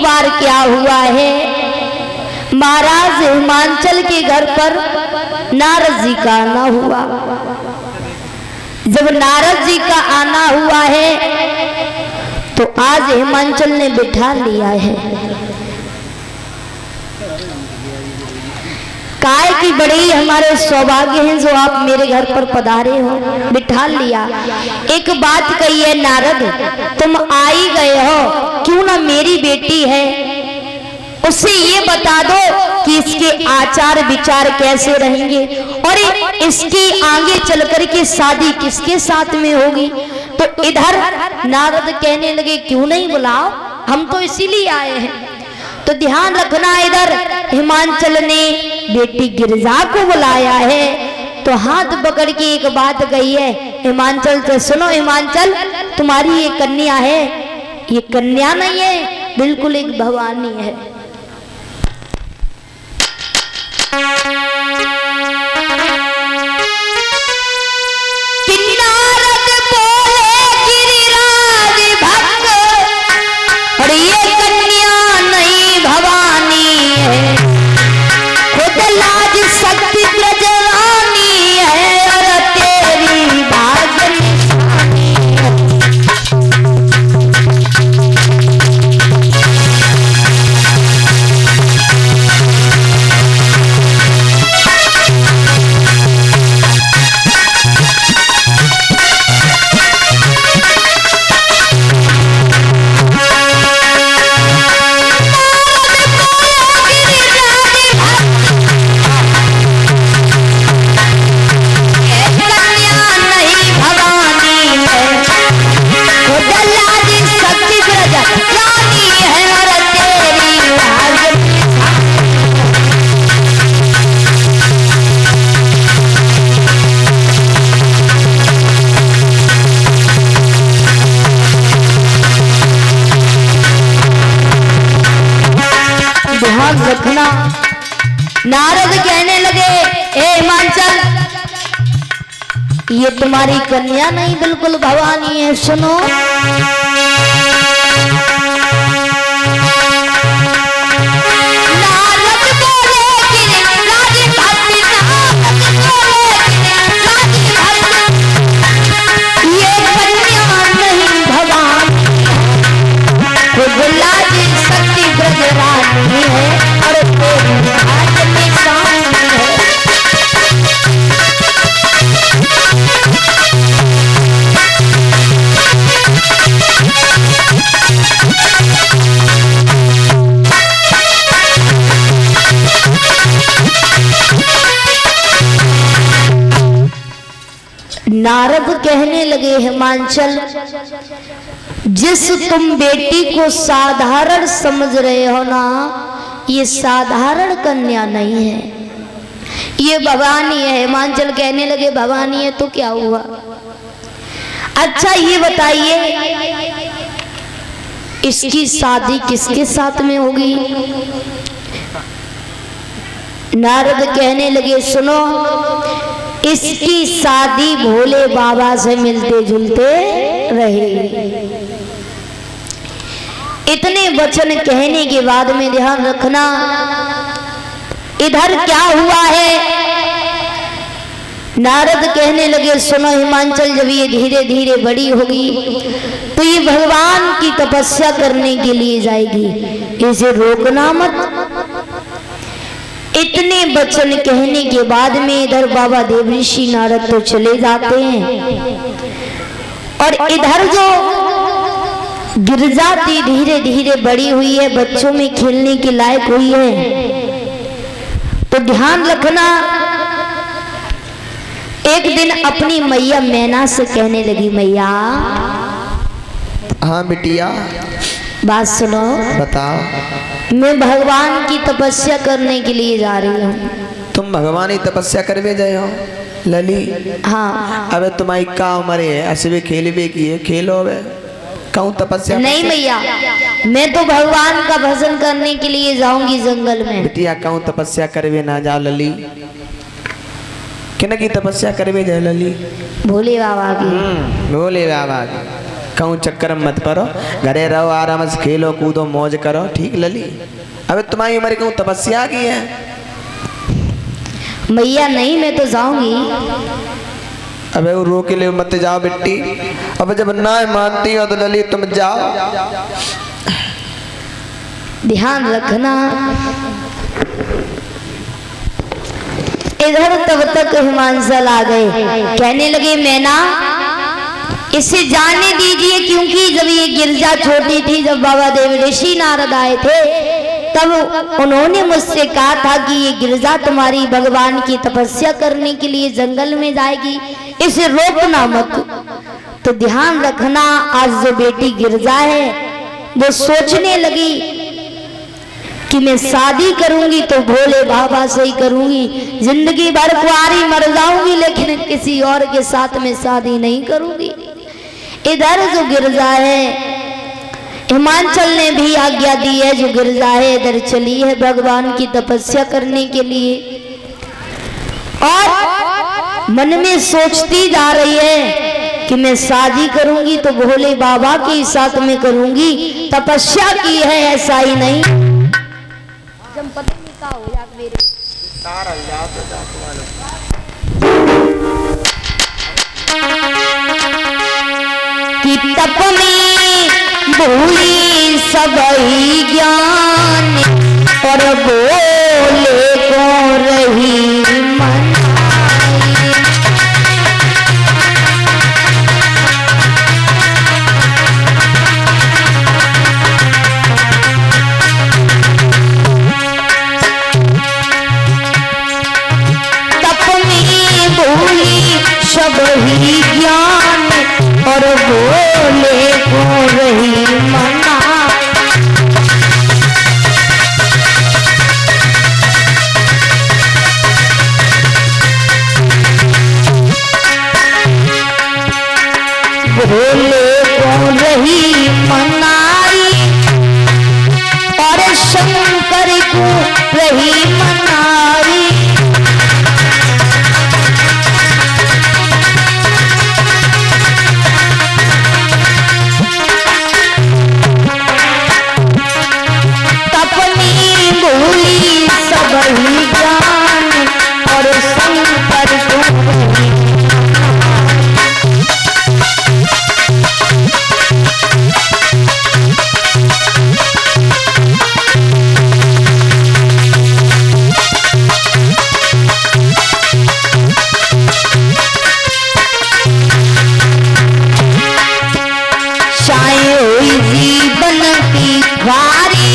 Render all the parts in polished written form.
बार क्या हुआ है, महाराज हिमांचल के घर पर नारद जी का आना हुआ। जब नारद जी का आना हुआ है तो आज हिमांचल ने बिठा लिया है। काय की बड़ी हमारे सौभाग्य हैं जो आप मेरे घर पर पधारे हो, बिठा लिया। एक बात कही है नारद, तुम आ ही गए हो, क्यों ना मेरी बेटी है उससे ये बता दो कि इसके आचार विचार कैसे रहेंगे और इसकी आगे चलकर के शादी किसके साथ में होगी। तो इधर नारद कहने लगे क्यों नहीं बुलाओ, हम तो इसीलिए आए हैं। तो ध्यान रखना, इधर हिमांचल ने बेटी गिरिजा को बुलाया है तो हाथ पकड़ के एक बात कही है हिमांचल से, सुनो हिमांचल, तुम्हारी ये कन्या है, ये कन्या नहीं है, बिल्कुल एक भवानी है। नारद बोले गिरिराज भक्त, और ये कन्या नहीं भवानी है, खुद लाज शक्ति ब्रजरानी है, और तेरी भाग्य निशानी है। रखना, नारद कहने लगे ए हिमांचल, ये तुम्हारी कन्या नहीं बिल्कुल भवानी है, सुनो। नारद कहने लगे हिमांचल, जिस तुम बेटी को साधारण समझ रहे हो ना, ये साधारण कन्या नहीं है, ये भवानी है। हिमांचल कहने lage भवानी है तो क्या हुआ? अच्छा ये बताइए इसकी शादी किसके साथ में होगी? नारद कहने लगे सुनो, इसकी शादी भोले बाबा से मिलते जुलते रहे। इतने वचन कहने के बाद में ध्यान रखना, इधर क्या हुआ है? नारद कहने लगे सुनो हिमांचल, जब ये धीरे धीरे बड़ी होगी तो ये भगवान की तपस्या करने के लिए जाएगी, इसे रोकना मत। इतने वचन कहने के बाद में इधर बाबा देवऋषि नारद तो चले जाते हैं और इधर जो गिरिजा धीरे धीरे बड़ी हुई है, बच्चों में खेलने के लायक हुई है। तो ध्यान रखना, एक दिन अपनी मैया मैना से कहने लगी, मैया। हाँ बिटिया, बात सुनो। बताओ। मैं भगवान की तपस्या करने के लिए जा रही हूँ। तुम भगवान की तपस्या करवे जाए हो लली? हाँ। अबे तुम्हारी का उम्र है, ऐसे खेलवे की है, खेलो अबे कहूँ तपस्या? नहीं मैया, मैं तो भगवान का भजन करने के लिए जाऊंगी जंगल में। बिटिया कहूँ तपस्या करवे ना जाओ लली। किन की तपस्या करवे जाए लली? भोले बाबा की। भोले बाबा की। कहूँ चक्कर में मत पड़ो, घरे रहो, आराम से खेलो कूदो मौज करो, ठीक लली। अबे तुम्हारी उम्र कहूँ तपस्या की है। मैया नहीं, मैं तो जाऊंगी। अबे वो रो के लिए मत जाओ बेटी, अब जब ना मानती हो तो लली तुम जाओ। ध्यान रखना। इधर तब तक हिमांशल आ गए, कहने लगे मैना इसे जाने दीजिए, क्योंकि जब ये गिरजा छोटी थी, जब बाबा देव ऋषि नारद आए थे, तब उन्होंने मुझसे कहा था कि ये गिरजा तुम्हारी भगवान की तपस्या करने के लिए जंगल में जाएगी, इसे रोकना मत। तो ध्यान रखना, आज जो बेटी गिरजा है वो सोचने लगी कि मैं शादी करूंगी तो भोले बाबा से ही करूंगी, जिंदगी भर कुंवारी मर जाऊंगी, लेकिन किसी और के साथ में शादी नहीं करूंगी। इधर जो गिरजा है, हिमांचल ने भी आज्ञा दी है, जो गिरजा है इधर चली है भगवान की तपस्या करने के लिए, और मन में सोचती जा रही है कि मैं शादी करूंगी तो भोले बाबा के साथ में करूंगी, तपस्या की है ऐसा ही नहीं। कि तप में भूली सबई ज्ञान, और बोले को रही मन। सबही ज्ञान, और बोले को रही मना। बोले को रही मनाई, और शंकर को रही मनाई। सबही ज्ञान, और शंकर को चाहे हुई जीवन की भारी,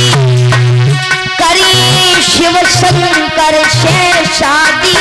शिव शंकर से शादी।